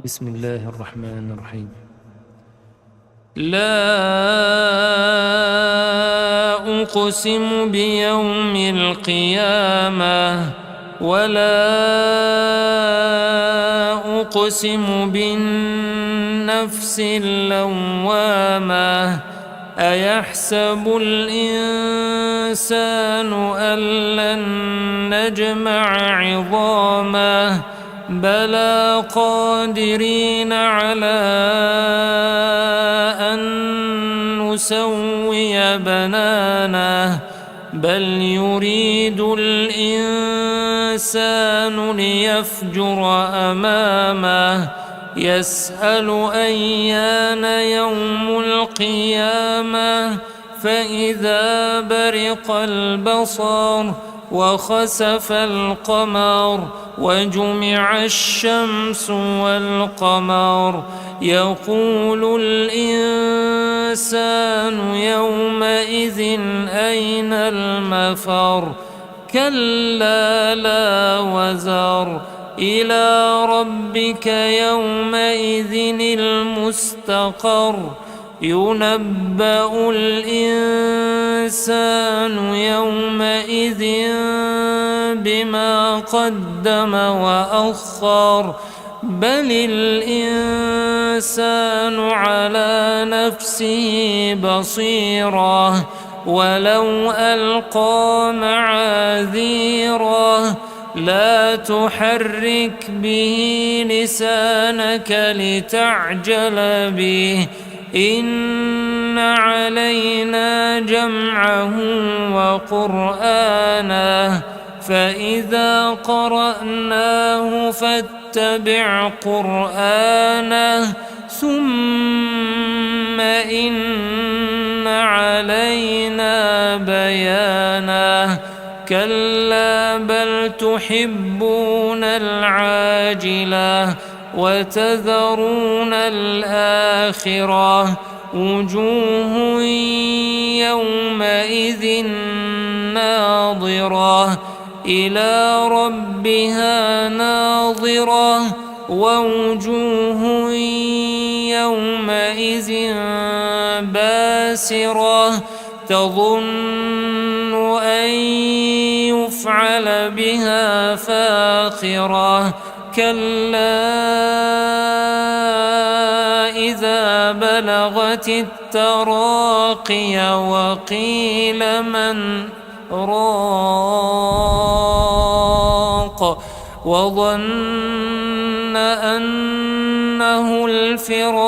بسم الله الرحمن الرحيم. لا أقسم بيوم القيامة ولا أقسم بالنفس اللوامة أيحسب الإنسان أن لن نجمع عظامه بلى قادرين على أن نسوي بنانه بل يريد الإنسان ليفجر أمامه يسأل أيان يوم القيامة فإذا برق البصر وخسف القمر وجمع الشمس والقمر يقول الإنسان يومئذ أين المفر كلا لا وزر إلى ربك يومئذ المستقر ينبأ الإنسان يومئذ بما قدم وأخر بل الإنسان على نفسه بصيرة ولو ألقى معاذيره لا تحرك به لسانك لتعجل به إن علينا جمعه وقرآنه فإذا قرأناه فاتبع قرآنه ثم إن علينا بيانه كلا بل تحبون العاجلة وتذرون الآخرة وجوه يومئذ ناظرة إلى ربها ناظرة ووجوه يومئذ باسرة تظن أن يفعل بها فاقرة كلا إذا بلغت التراقي وقيل من راق وظن أنه الفراق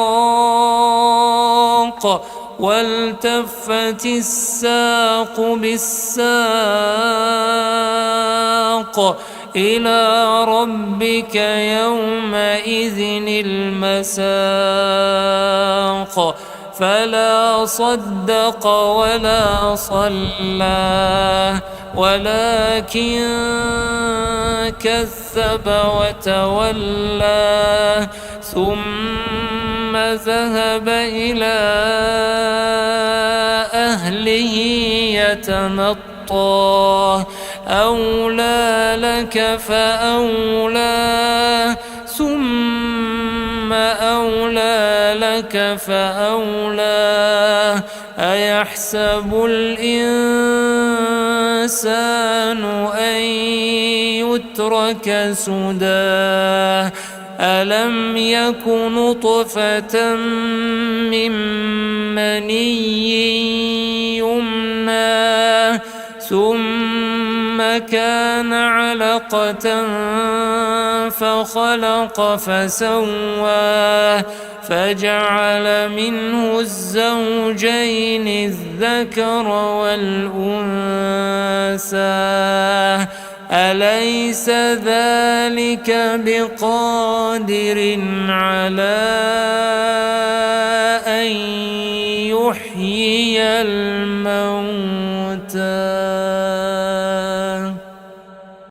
والتفت الساق بالساق إلى ربك يومئذ المساق فلا صدق ولا صلى ولكن كذب وتولى ثم ذهب إلى أهله يتمطى أولى لك فأولى ثم أولى لك فأولى أيحسب الإنسان أن يترك سدى ألم يك نطفة من مني يمنى ثم كان علقة فخلق فسوى فجعل منه الزوجين الذكر والأنثى أليس ذلك بقادر على أن يحيي الموتى